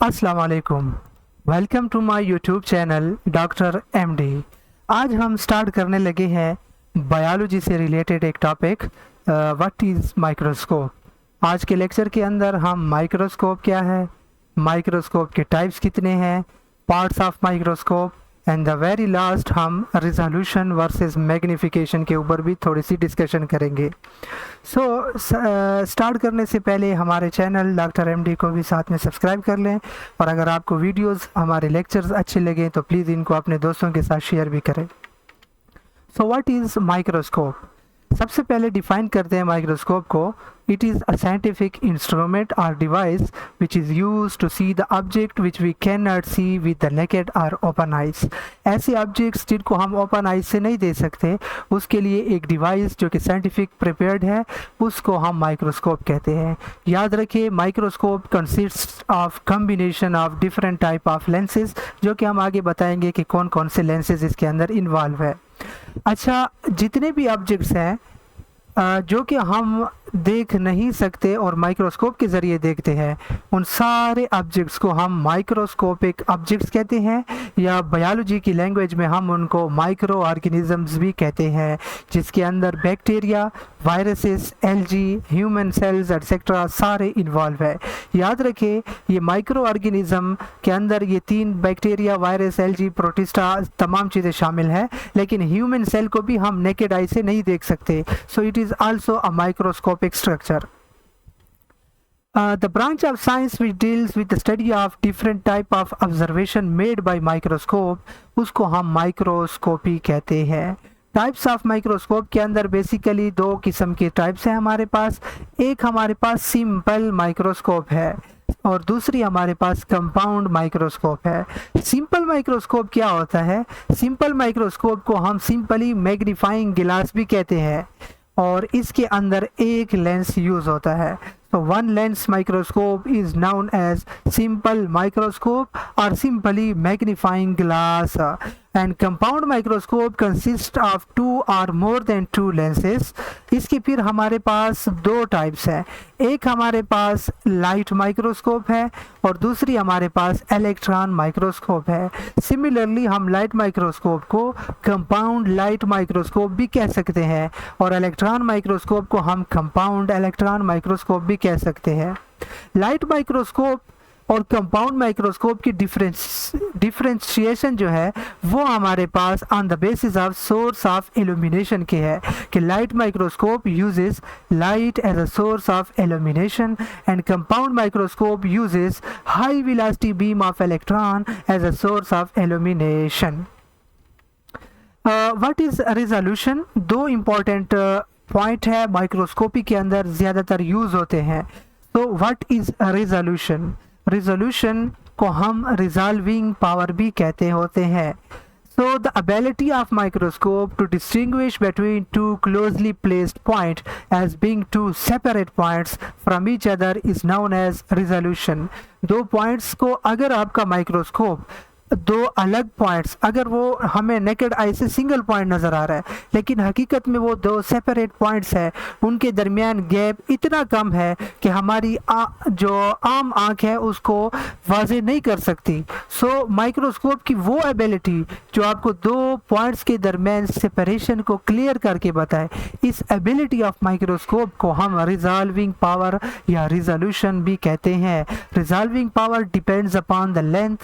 अस्सलाम वालेकुम। Welcome to my YouTube channel doctor MD. आज हम स्टार्ट करने लगे हैं बायोलॉजी से रिलेटेड एक टॉपिक, व्हाट इज़ माइक्रोस्कोप। आज के लेक्चर के अंदर हम माइक्रोस्कोप क्या है, माइक्रोस्कोप के टाइप्स कितने हैं, parts of microscope and the very last हम रिजोल्यूशन वर्सेस मैग्नीफिकेशन के ऊपर भी थोड़ी सी डिस्कशन करेंगे। स्टार्ट करने से पहले हमारे चैनल डॉक्टर एमडी को भी साथ में सब्सक्राइब कर लें, और अगर आपको वीडियोस हमारे लेक्चर्स अच्छे लगे तो प्लीज़ इनको अपने दोस्तों के साथ शेयर भी करें। So what is microscope? सबसे पहले डिफाइन करते हैं माइक्रोस्कोप को। It is a scientific instrument और device which is use to see the object which we can not see with the naked और ओपन आइज। ऐसे ऑब्जेक्ट्स जिनको हम ओपन आइज से नहीं देख सकते, उसके लिए एक डिवाइस जो कि साइंटिफिक प्रिपेयर्ड है, उसको हम माइक्रोस्कोप कहते हैं। याद रखिए, microscope consist of combination of different type of lenses, जो कि हम आगे बताएंगे कि कौन कौन से लेंसेज इसके अंदर इन्वॉल्व है। अच्छा, जितने भी ऑब्जेक्ट्स हैं जो कि हम देख नहीं सकते और माइक्रोस्कोप के ज़रिए देखते हैं, उन सारे ऑब्जेक्ट्स को हम माइक्रोस्कोपिक ऑब्जेक्ट्स कहते हैं, या बायोलॉजी की लैंग्वेज में हम उनको माइक्रो ऑर्गेनिजम्स भी कहते हैं, जिसके अंदर bacteria, viruses, algae, human cells etcetera सारे इन्वॉल्व है। याद रखें, ये माइक्रो ऑर्गेनिज्म के अंदर ये 3 बैक्टीरिया, वायरस, एल्गी, प्रोटिस्टा तमाम चीज़ें शामिल हैं, लेकिन ह्यूमन सेल को भी हम नेकेड आई से नहीं देख सकते। So it is also a microscopic structure. The branch of science which deals with the study of different type of observation made by microscope, उसको हम माइक्रोस्कोपी कहते हैं। टाइप्स ऑफ माइक्रोस्कोप के अंदर बेसिकली 2 किस्म के टाइप्स हैं हमारे पास। एक हमारे पास सिंपल माइक्रोस्कोप है और दूसरी हमारे पास कंपाउंड माइक्रोस्कोप है। सिंपल माइक्रोस्कोप क्या होता है? सिंपल माइक्रोस्कोप को हम सिंपली मैग्नीफाइंग गिलास भी कहते हैं, और इसके अंदर एक लेंस यूज होता है। तो one lens microscope is known as simple microscope और simply magnifying glass. And compound microscope consist of 2 और मोर देन 2 लेंसेज। इसके फिर हमारे पास 2 टाइप्स हैं। एक हमारे पास लाइट माइक्रोस्कोप है और दूसरी हमारे पास इलेक्ट्रॉन माइक्रोस्कोप है। सिमिलरली हम लाइट माइक्रोस्कोप को कंपाउंड लाइट माइक्रोस्कोप भी कह सकते हैं, और इलेक्ट्रॉन माइक्रोस्कोप को हम कंपाउंड इलेक्ट्रॉन माइक्रोस्कोप भी कह सकते हैं। लाइट माइक्रोस्कोप और कंपाउंड माइक्रोस्कोप की डिफरेंशिएशन जो है वो हमारे पास on the basis of source of illumination के है, कि light microscope uses light as a source of illumination and compound microscope uses high velocity beam of electron as a source of illumination. What is resolution? 2 important point है microscopy के अंदर ज़्यादातर use होते हैं। तो व्हाट इज रिजोल्यूशन? रिजोल्यूशन को हम resolving power भी कहते होते हैं। So the ability of microscope to distinguish between 2 closely placed points as being 2 separate points from each other is known as resolution. 2 points को अगर आपका माइक्रोस्कोप 2 अलग पॉइंट्स, अगर वो हमें नेकेड आई से सिंगल पॉइंट नज़र आ रहा है, लेकिन हकीकत में वो 2 सेपरेट पॉइंट्स हैं, उनके दरमियान गैप इतना कम है कि हमारी जो आम आँख है उसको वाज़े नहीं कर सकती। सो माइक्रोस्कोप की वो एबिलिटी जो आपको 2 पॉइंट्स के दरमियान सेपरेशन को क्लियर करके बताए, इस एबिलिटी ऑफ माइक्रोस्कोप को हम रिजॉल्विंग पावर या रिजोल्यूशन भी कहते हैं। Resolving power depends upon the length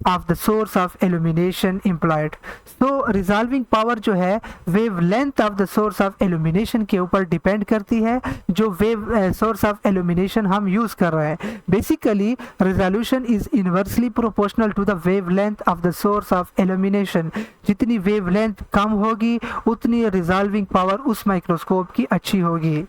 of the source of illumination employed. So resolving power जो है wave length of the source of illumination के ऊपर डिपेंड करती है, जो वेव सोर्स ऑफ illumination हम यूज कर रहे हैं। Basically resolution is inversely proportional to the wavelength of the source of illumination. जितनी वेव लेंथ कम होगी उतनी रिजॉल्विंग पावर उस माइक्रोस्कोप की अच्छी होगी।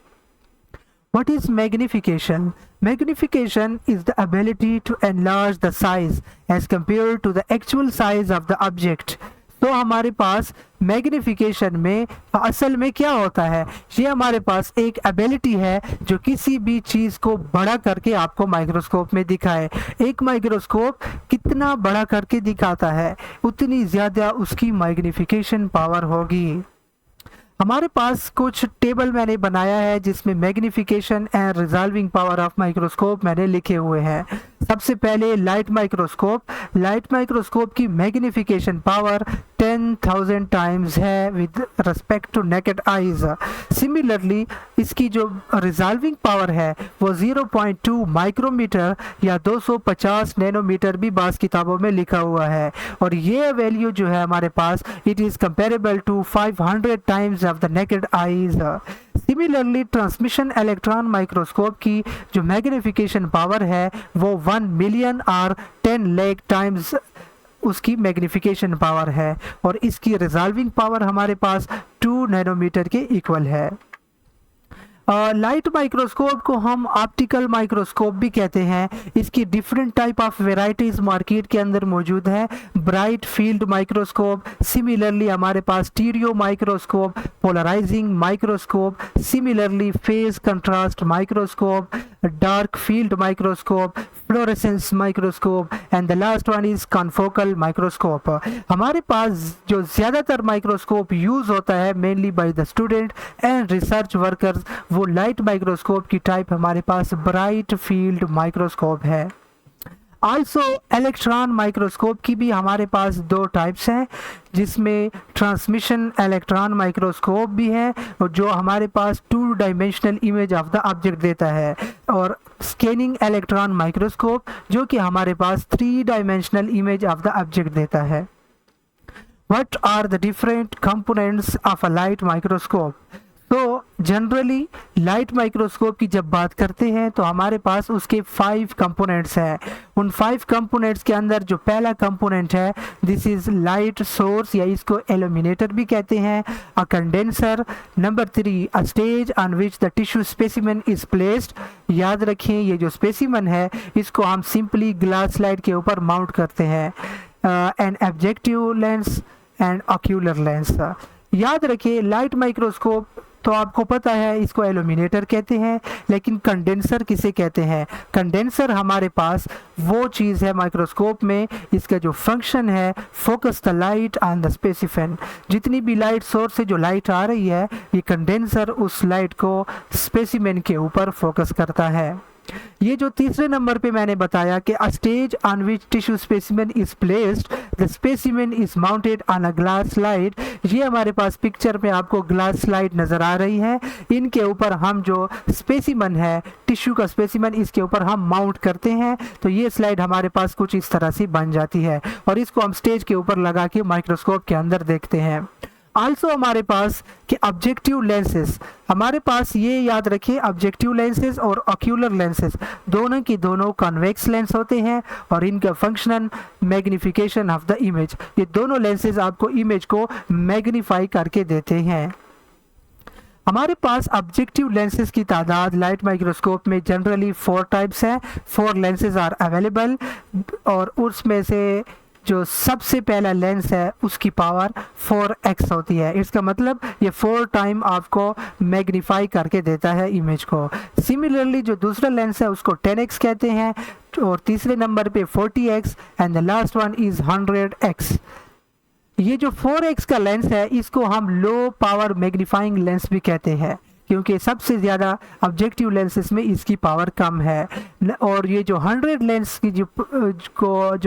What is magnification? Magnification is the ability to enlarge the size as compared to the actual size of the object. तो हमारे पास magnification में असल में क्या होता है? ये हमारे पास एक एबिलिटी है जो किसी भी चीज़ को बड़ा करके आपको माइक्रोस्कोप में दिखाए। एक माइक्रोस्कोप कितना बड़ा करके दिखाता है, उतनी ज़्यादा उसकी मैग्निफिकेशन पावर होगी। हमारे पास कुछ टेबल मैंने बनाया है जिसमें magnification and resolving power of microscope मैंने लिखे हुए हैं। सबसे पहले लाइट माइक्रोस्कोप की मैग्निफिकेशन पावर 10,000 टाइम्स है with respect to naked eyes. Similarly इसकी जो रिजॉल्विंग पावर है वो 0.2 माइक्रोमीटर या 250 नैनोमीटर भी बाज़ किताबों में लिखा हुआ है, और ये वैल्यू जो है हमारे पास it is comparable to 500 times of the naked eyes. Similarly transmission electron microscope की जो मैग्निफिकेशन पावर है वो 1 मिलियन और 10 लाख टाइम्स उसकी मैग्निफिकेशन पावर है, और इसकी रिजॉल्विंग पावर हमारे पास 2 नैनोमीटर के इक्वल है। लाइट माइक्रोस्कोप को हम ऑप्टिकल माइक्रोस्कोप भी कहते हैं। इसकी different type of varieties market के अंदर मौजूद है। ब्राइट फील्ड माइक्रोस्कोप, सिमिलरली हमारे पास stereo microscope, polarising microscope, similarly phase contrast microscope, dark field microscope, fluorescence microscope, and the last one is confocal microscope. हमारे पास जो ज़्यादातर माइक्रोस्कोप यूज़ होता है mainly by the student and research workers, वो light microscope की type हमारे पास bright field microscope है। आल्सो इलेक्ट्रॉन माइक्रोस्कोप की भी हमारे पास 2 टाइप्स हैं, जिसमें ट्रांसमिशन इलेक्ट्रॉन माइक्रोस्कोप भी है जो हमारे पास 2 dimensional image of the object देता है, और स्कैनिंग इलेक्ट्रॉन माइक्रोस्कोप जो कि हमारे पास 3 dimensional image of the object देता है। What are the different components of a light microscope? तो जनरली लाइट माइक्रोस्कोप की जब बात करते हैं तो हमारे पास उसके 5 कंपोनेंट्स हैं। उन 5 कंपोनेंट्स के अंदर जो पहला कंपोनेंट है दिस इज़ लाइट सोर्स, या इसको इल्यूमिनेटर भी कहते हैं, a condenser. Number 3 a stage on which the tissue specimen is placed. याद रखें ये जो स्पेसिमेन है इसको हम सिंपली ग्लास स्लाइड के ऊपर माउंट करते हैं। An objective lens and ocular lens. याद रखिए लाइट माइक्रोस्कोप तो आपको पता है इसको इल्यूमिनेटर कहते हैं, लेकिन कंडेंसर किसे कहते हैं? कंडेंसर हमारे पास वो चीज़ है माइक्रोस्कोप में, इसका जो फंक्शन है focus the light on the specimen. जितनी भी लाइट सोर्स से जो लाइट आ रही है ये कंडेंसर उस लाइट को स्पेसिमेन के ऊपर फोकस करता है। ये जो तीसरे नंबर पे मैंने बताया कि अ stage on which tissue specimen is placed, the specimen is mounted on a glass slide. ये हमारे पास पिक्चर में आपको ग्लास स्लाइड नज़र आ रही है, इनके ऊपर हम जो स्पेसिमेन है टिश्यू का स्पेसिमेन इसके ऊपर हम माउंट करते हैं, तो ये स्लाइड हमारे पास कुछ इस तरह से बन जाती है, और इसको हम स्टेज के ऊपर लगा के माइक्रोस्कोप के अंदर देखते हैं। आल्सो हमारे पास कि ऑब्जेक्टिव लेंसेज, हमारे पास ये याद रखिए ऑब्जेक्टिव लेंसेज और ऑक्यूलर लेंसेज दोनों की दोनों कन्वेक्स लेंस होते हैं, और इनका function magnification of the image. ये दोनों लेंसेज आपको इमेज को मैग्नीफाई करके देते हैं। हमारे पास ऑब्जेक्टिव लेंसेज की तादाद लाइट माइक्रोस्कोप में जनरली 4 टाइप्स हैं। 4 लेंसेज आर अवेलेबल, और उसमें से जो सबसे पहला लेंस है उसकी पावर 4x होती है। इसका मतलब ये 4 टाइम आपको मैग्नीफाई करके देता है इमेज को। सिमिलरली जो दूसरा लेंस है उसको 10x कहते हैं, और तीसरे नंबर पे 40x, and the last one is 100x। ये जो 4x का लेंस है इसको हम लो पावर मैग्नीफाइंग लेंस भी कहते हैं, क्योंकि सबसे ज़्यादा ऑब्जेक्टिव लेंसेज में इसकी पावर कम है। और ये जो 100 लेंस की जो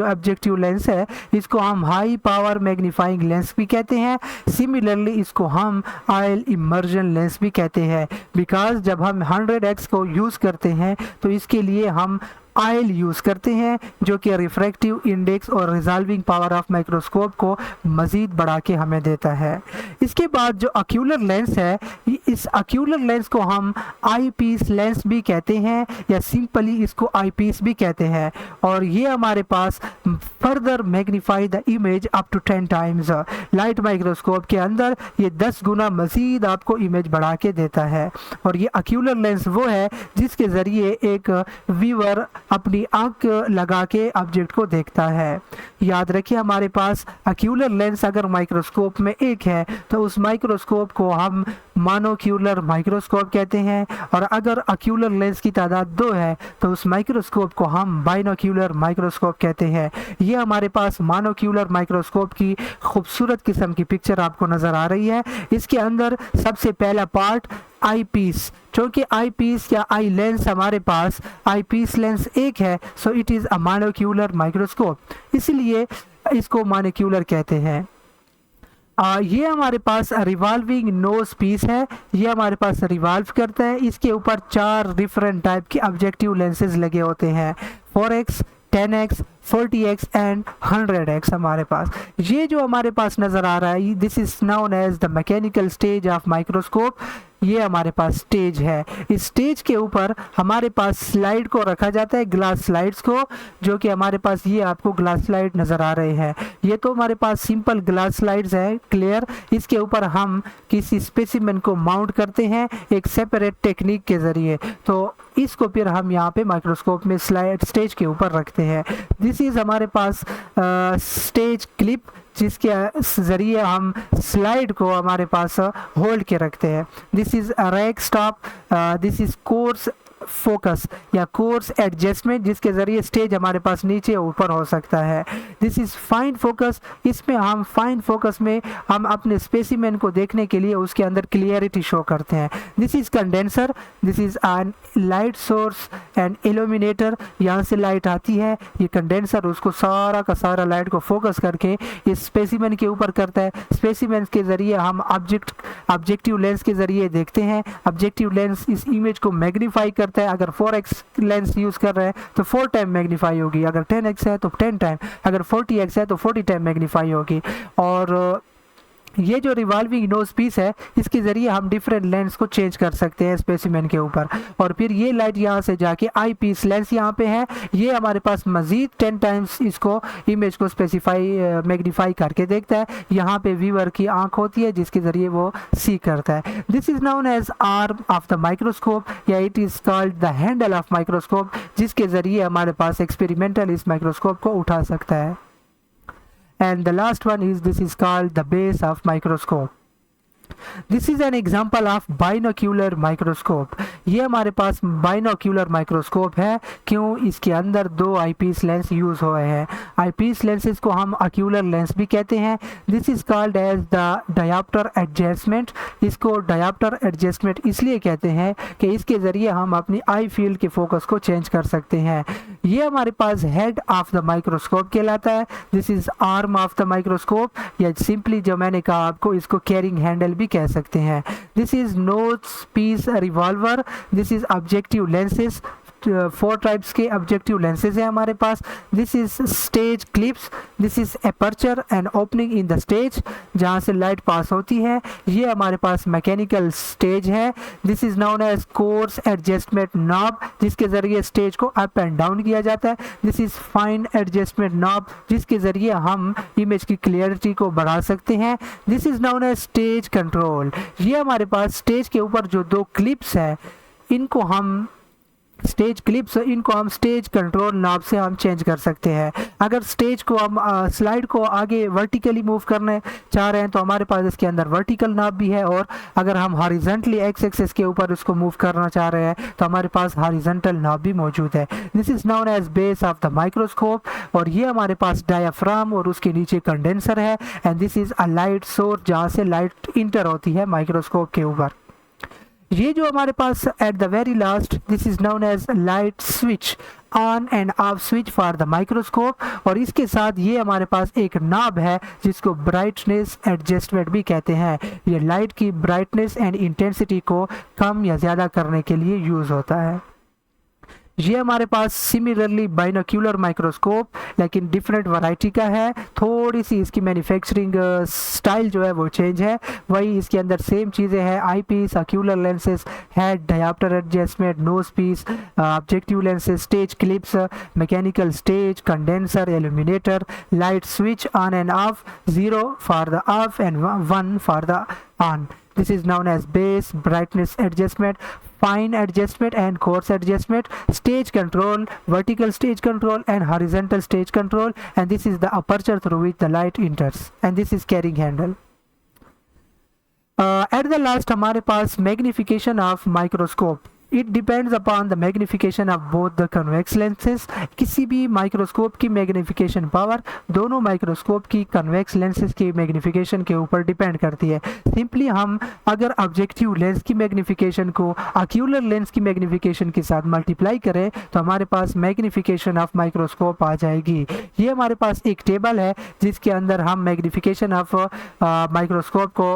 ऑब्जेक्टिव लेंस है इसको हम हाई पावर मैग्नीफाइंग लेंस भी कहते हैं। सिमिलरली इसको हम ऑयल इमर्जन लेंस भी कहते हैं, बिकॉज जब हम 100x को यूज़ करते हैं तो इसके लिए हम ऑयल यूज़ करते हैं जो कि रिफ्रैक्टिव इंडेक्स और रिजॉल्विंग पावर ऑफ माइक्रोस्कोप को मज़ीद बढ़ा के हमें देता है। इसके बाद जो ऑक्यूलर लेंस है, इस ऑक्यूलर लेंस को हम आई पीस लेंस भी कहते हैं, या सिंपली इसको आई पीस भी कहते हैं, और ये हमारे पास further magnify the image up to 10 times. Light microscope के अंदर ये 10 गुना मज़ीद आपको इमेज बढ़ा के देता है। और ये ऑक्यूलर लेंस वो है जिसके ज़रिए एक व्यूअर अपनी आंख लगा के ऑब्जेक्ट को देखता है। याद रखिए हमारे पास ऑक्यूलर लेंस अगर माइक्रोस्कोप में एक है तो उस माइक्रोस्कोप को हम मोनोक्यूलर माइक्रोस्कोप कहते हैं, और अगर ऑक्यूलर लेंस की तादाद 2 है तो उस माइक्रोस्कोप को हम बाइनोक्यूलर माइक्रोस्कोप कहते हैं। ये हमारे पास मोनोक्यूलर माइक्रोस्कोप की खूबसूरत किस्म की पिक्चर आपको नज़र आ रही है। इसके अंदर सबसे पहला पार्ट आई पीस, क्योंकि आई पीस या आई लेंस हमारे पास आई पीस लेंस एक है, so it is a monocular microscope, इसलिए इसको मोनोक्यूलर कहते हैं। ये हमारे पास रिवॉल्विंग नोज पीस है, ये हमारे पास रिवॉल्व करता है, इसके ऊपर 4 डिफरेंट टाइप के ऑब्जेक्टिव लेंसेज लगे होते हैं, 4x, 10x, 40x and 100x हमारे पास। ये जो हमारे पास नज़र आ रहा है, this is known as the mechanical stage of microscope. ये हमारे पास स्टेज है, इस स्टेज के ऊपर हमारे पास स्लाइड को रखा जाता है, ग्लास स्लाइड्स को, जो कि हमारे पास ये आपको ग्लास स्लाइड नज़र आ रहे हैं। ये तो हमारे पास सिंपल ग्लास स्लाइड्स है क्लियर, इसके ऊपर हम किसी स्पेसिमेन को माउंट करते हैं एक सेपरेट टेक्निक के ज़रिए, तो इसको फिर हम यहाँ पे माइक्रोस्कोप में स्लाइड स्टेज के ऊपर रखते हैं। दिस इज़ हमारे पास स्टेज क्लिप, जिसके ज़रिए हम स्लाइड को हमारे पास होल्ड के रखते हैं। This is rack stop, this is course focus या कोर्स एडजस्टमेंट, जिसके ज़रिए स्टेज हमारे पास नीचे ऊपर हो सकता है। दिस इज़ फाइन फोकस, इसमें हम फाइन फोकस में हम अपने स्पेसिमेन को देखने के लिए उसके अंदर क्लियरिटी शो करते हैं। This is condenser, this is an light source and illuminator, यहाँ से लाइट आती है, ये कंडेंसर उसको सारा का सारा लाइट को फोकस करके इस स्पेसिमेन के ऊपर करता है। स्पेसिमेन के ज़रिए हम ऑब्जेक्टिव लेंस के ज़रिए देखते हैं, ऑब्जेक्टिव लेंस इस इमेज को मैग्नीफाई करता है। अगर 4x लेंस यूज़ कर रहे हैं तो 4 टाइम मैग्नीफाई होगी, अगर 10x है तो 10 टाइम, अगर 40x है तो 40 टाइम मैग्नीफाई होगी। और ये जो रिवॉल्विंग नोज पीस है, इसके ज़रिए हम डिफरेंट लेंस को चेंज कर सकते हैं स्पेसिमेन के ऊपर, और फिर ये लाइट यहाँ से जाके आई पीस लेंस यहाँ पे है, ये हमारे पास मज़ीद 10 टाइम्स इसको इमेज को मैग्नीफाई करके देखता है। यहाँ पे व्यूअर की आंख होती है जिसके ज़रिए वो सी करता है। This is known as arm of the microscope, या it is called the handle of microscope, जिसके ज़रिए हमारे पास एक्सपेरिमेंटल इस माइक्रोस्कोप को उठा सकता है। And the last one is, this is called the base of microscope. This is an example of binocular microscope. ये हमारे पास बाइनोक्यूलर माइक्रोस्कोप है, क्यों? इसके अंदर 2 आईपीस लेंस यूज़ हुए हैं। आईपीस लेंसेज को हम ऑक्यूलर लेंस भी कहते हैं। This is called as the diopter adjustment. इसको डायोप्टर एडजस्टमेंट इसलिए कहते हैं कि इसके ज़रिए हम अपनी आई फील्ड के फोकस को चेंज कर सकते हैं। ये हमारे पास हेड ऑफ द माइक्रोस्कोप कहलाता है। This is arm of the microscope, या सिंपली जो मैंने कहा आपको, इसको कैरिंग हैंडल भी कह सकते हैं। This is nose piece revolver, this is objective lenses, 4 types के ऑब्जेक्टिव लेंसेज है हमारे पास। This is stage clips, this is aperture and opening in the stage, जहाँ से लाइट पास होती है। ये हमारे पास मैकेनिकल स्टेज है। This is known as coarse adjustment knob, जिसके ज़रिए स्टेज को अप एंड डाउन किया जाता है। This is fine adjustment knob, जिसके ज़रिए हम इमेज की क्लियरिटी को बढ़ा सकते हैं। This is known as stage control. ये हमारे पास स्टेज के ऊपर जो 2 क्लिप्स है, इनको हम स्टेज कंट्रोल नॉब से हम चेंज कर सकते हैं। अगर स्टेज को हम स्लाइड को आगे वर्टिकली मूव करने चाह रहे हैं तो हमारे पास इसके अंदर वर्टिकल नॉब भी है, और अगर हम हॉरिजॉन्टली एक्स एक्सिस के ऊपर इसको मूव करना चाह रहे हैं तो हमारे पास हॉरिजॉन्टल नॉब भी मौजूद है। This is known as base of the microscope, और ये हमारे पास डायाफ्राम और उसके नीचे कंडेंसर है। And this is a light source, जहाँ से लाइट इंटर होती है माइक्रोस्कोप के ऊपर। ये जो हमारे पास at the very last, this is known as light switch, on and off switch for the microscope, और इसके साथ ये हमारे पास एक नॉब है जिसको ब्राइटनेस एडजस्टमेंट भी कहते हैं। ये लाइट की ब्राइटनेस एंड इंटेंसिटी को कम या ज़्यादा करने के लिए यूज़ होता है। ये हमारे पास सिमिलरली बाइनोक्यूलर माइक्रोस्कोप, लेकिन डिफरेंट वैरायटी का है। थोड़ी सी इसकी मैन्युफैक्चरिंग स्टाइल जो है वो चेंज है, वही इसके अंदर सेम चीज़ें हैं। Eye piece, ocular lenses, head, diopter adjustment, nose piece, objective lenses, stage clips, mechanical stage, condenser, illuminator, light switch on and off, 0 for the off and 1 for the on. This is known as base, brightness adjustment, fine adjustment and coarse adjustment, stage control, vertical stage control and horizontal stage control, and this is the aperture through which the light enters, and this is carrying handle. At the last हमारे पास magnification of microscope, it depends upon the magnification of both the convex lenses. किसी भी microscope की magnification power दोनों microscope की convex lenses की magnification के ऊपर depend करती है। सिंपली हम अगर ऑब्जेक्टिव लेंस की मैग्निफिकेशन को ऑक्यूलर लेंस की मैग्निफिकेशन के साथ मल्टीप्लाई करें तो हमारे पास मैग्निफिकेशन ऑफ माइक्रोस्कोप आ जाएगी। ये हमारे पास एक टेबल है जिसके अंदर हम मैग्निफिकेशन ऑफ माइक्रोस्कोप को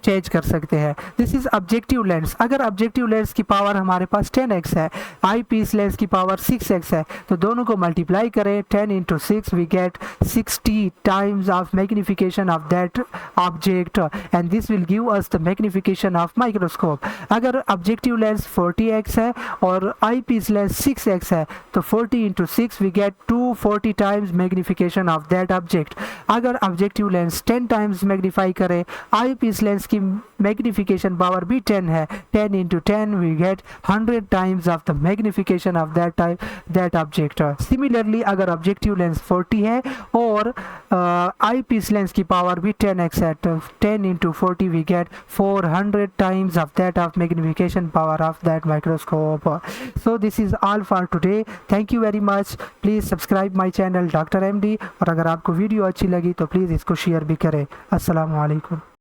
चेंज कर सकते हैं। This is objective lens. अगर ऑब्जेक्टिव लेंस की पावर हमारे पास 10x है, आई पीस लेंस की पावर 6x है, तो दोनों को मल्टीप्लाई करें 10 into 6 we get 60 times of magnification of that object and this will give us the magnification of microscope. अगर ऑब्जेक्टिव लेंस 40x है और आई पीस लेंस 6x है तो 40 into 6 we get 240 times magnification of that object. अगर objective lens 10 times magnify करें, eyepiece lens की magnification power भी 10 है, 10 into 10 we get 100 times of the magnification of that object. Similarly अगर objective lens 40 है और आई पीस लेंस की power भी 10x है तो 10 into 40 we get 400 times of that of magnification power of that microscope. So this is all for today. Thank you very much. Please subscribe my channel doctor MD और अगर आपको video अच्छी लगी तो please इसको share भी करें। अस्सलाम वालेकुम।